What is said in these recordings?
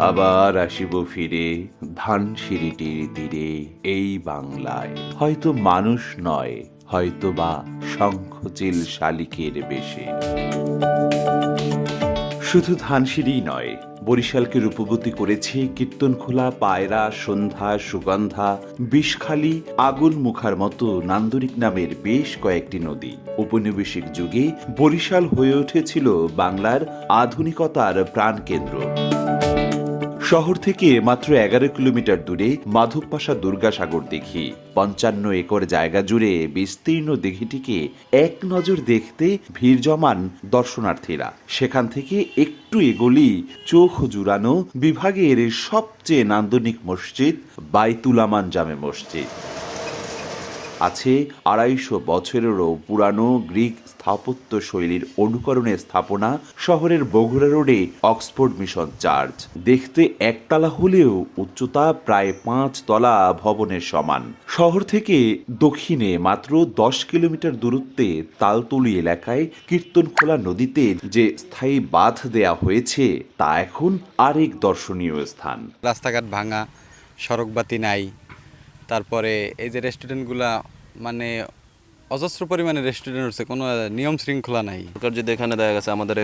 আবার আসিব ফিরে ধানসিঁড়িটির তীরে এই বাংলায়, হয়তো মানুষ নয়, হয়তো বা শঙ্খচিল শালিকের বেশে। শুধু ধানসিঁড়িই নয়, বরিশালকে রূপগতি করেছে কীর্তনখোলা, পায়রা, সন্ধ্যা, সুগন্ধা, বিষখালী, আগুনমুখার মতো নান্দনিক নামের বেশ কয়েকটি নদী। ঔপনিবেশিক যুগে বরিশাল হয়ে উঠেছিল বাংলার আধুনিকতার প্রাণকেন্দ্র। শহর থেকে মাত্র 11 কিলোমিটার দূরে মাধবপাশা দুর্গাসাগর দিঘি। 55 একর জায়গা জুড়ে বিস্তীর্ণ দিঘিটিকে এক নজর দেখতে ভিড় জমান দর্শনার্থীরা। সেখান থেকে একটু এগোলেই চোখ জুড়ানো বিভাগের সবচেয়ে নান্দনিক মসজিদ বাইতুল আমান জামে মসজিদ। আছে 250 বছরেরও পুরানো গ্রিক স্থাপত্য শৈলীর অনুকরণে স্থাপনা শহরের বগুড়া রোডে অক্সফোর্ড মিশন চার্চ। দেখতে একতলা হলেও উচ্চতা প্রায় 5 তলা ভবনের সমান। শহর থেকে দক্ষিণে মাত্র 10 কিলোমিটার দূরত্বে তালতলি এলাকায় কীর্তনখোলা নদীতে যে স্থায়ী বাঁধ দেয়া হয়েছে তা এখন আরেক দর্শনীয় স্থান। রাস্তাঘাট ভাঙা, সড়কবাতি নাই, তারপরে এই যে রেস্টুরেন্টগুলা মানে অজস্র পরিমাণে রেস্টুরেন্ট হচ্ছে, কোনো নিয়ম শৃঙ্খলা নাই। সরকার যদি এখানে দেখা গেছে আমাদের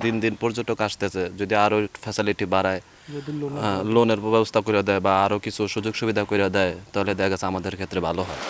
দিন দিন পর্যটক আসতেছে, যদি আরো ফ্যাসিলিটি বাড়ায়, লোনের ব্যবস্থা করে দেয় বা আরো কিছু সুযোগ সুবিধা করে দেয়, তাহলে দেখা গেছে আমাদের ক্ষেত্রে ভালো হয়।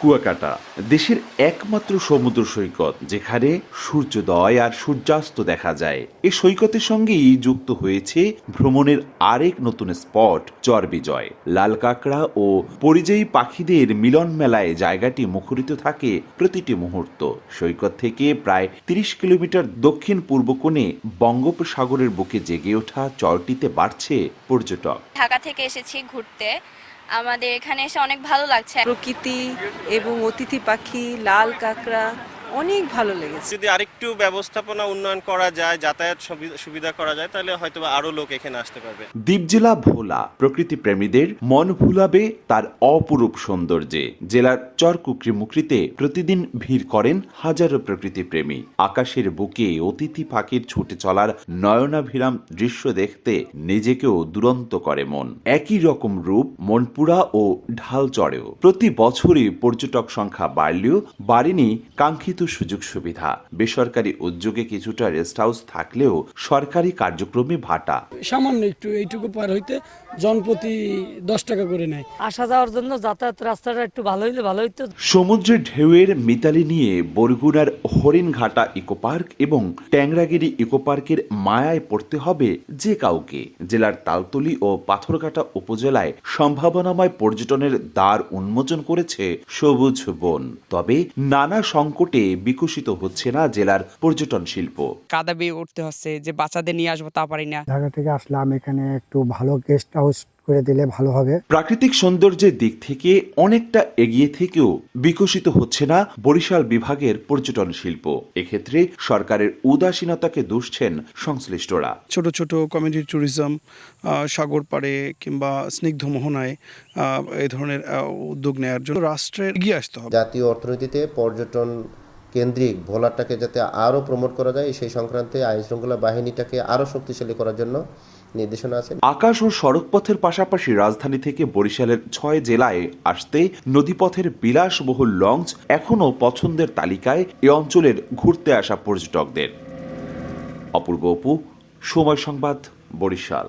কুয়াকাটা দেশের একমাত্র সমুদ্র সৈকত যেখানে সূর্যোদয় আর সূর্যাস্ত দেখা যায়। এই সৈকতের সঙ্গেই যুক্ত হয়েছে ভ্রমণের আরেক নতুন স্পট চরবিজয়। লাল কাঁকড়া ও পরিযায়ী পাখিদের মিলন মেলায় জায়গাটি মুখরিত থাকে প্রতিটি মুহূর্ত। সৈকত থেকে প্রায় 30 কিলোমিটার দক্ষিণ পূর্ব কোণে বঙ্গোপসাগরের বুকে জেগে ওঠা চরটিতে বাড়ছে পর্যটক। ঢাকা থেকে এসেছি ঘুরতে, আমাদের এখানে এসে অনেক ভালো লাগছে। প্রকৃতি এবং অতিথি পাখি, লাল কাঁকড়া অনেক ভালো লেগেছে। যদি আরেকটু ব্যবস্থাপনা উন্নয়ন করা যায়, যাতায়াত সুবিধা করা যায়, তাহলে হয়তো আরো লোক এখানে আসতে পারবে। দ্বীপ জেলা ভোলা প্রকৃতি প্রেমীদের মন ভুলাবে তার অপরূপ সৌন্দর্যে। জেলার চরকুকরি মুকরিতে প্রতিদিন ভিড় করেন হাজারো প্রকৃতি প্রেমী। আকাশের বুকে অতিথি পাখির ছুটে চলার নয়নাভিরাম দৃশ্য দেখতে নিজেকেও দুরন্ত করে মন। একই রকম রূপ মনপুরা ও ঢালচরেও। প্রতি বছরই পর্যটক সংখ্যা বাড়লেও বাড়েনি কাঙ্ক্ষিত সুযোগ সুবিধা। বেসরকারি উদ্যোগে কিছুটা রেস্ট হাউস থাকলেও সরকারি কার্যক্রমে ভাটা। সামান্য একটু এইটুকু পার হইতে জনপ্রতি 10 টাকা করে নেয়। আসা যাওয়ার জন্য যাতায়াত রাস্তাটা একটু ভালো হইলে ভালো হইতো। সমুদ্রের ঢেউয়ের মিতালি নিয়ে বরগুনার হরিণঘাটা ইকো পার্ক এবং ট্যাংরাগিরি ইকো পার্কের মায়ায় পড়তে হবে যে কাউকে। জেলার তালতলি ও পাথরঘাটা উপজেলায় সম্ভাবনাময় পর্যটনের দ্বার উন্মোচন করেছে সবুজ বন। তবে নানা সংকটে বিকশিত হচ্ছে না জেলার পর্যটন শিল্প। কাদা বেয়ে উঠতে হচ্ছে, যে বাচ্চাদের নিয়ে আসবো তা পারি না। ঢাকা থেকে আসলাম, এখানে একটু ভালো গেস্ট হাউস করে দিলে ভালো হবে। প্রাকৃতিক সৌন্দর্যের দিক থেকে অনেকটা এগিয়ে থেকেও বিকশিত হচ্ছে না বরিশাল বিভাগের পর্যটন শিল্প। এক্ষেত্রে সরকারের উদাসীনতাকে দুষছেন সংশ্লিষ্টরা। ছোট ছোট কমিউনিটি ট্যুরিজম, সাগর পাড়ে কিংবা স্নিগ্ধ মোহনায় এই ধরনের উদ্যোগ নেওয়ার জন্য রাষ্ট্রের এগিয়ে আসতে হবে। জাতীয় অর্থনীতিতে পর্যটন কেন্দ্রিক ভোলাটাকে যাতে আরও প্রমোট করা যায়, সেই সংক্রান্তে আইন শৃঙ্খলা বাহিনীটাকে আরও শক্তিশালী করার জন্য নির্দেশনা আছে। আকাশ ও সড়কপথের পাশাপাশি রাজধানী থেকে বরিশালের 6 জেলায় আসতে নদীপথের বিলাসবহুল লঞ্চ এখনও পছন্দের তালিকায় এ অঞ্চলের ঘুরতে আসা পর্যটকদের। অপূর্ব অপু, সময় সংবাদ, বরিশাল।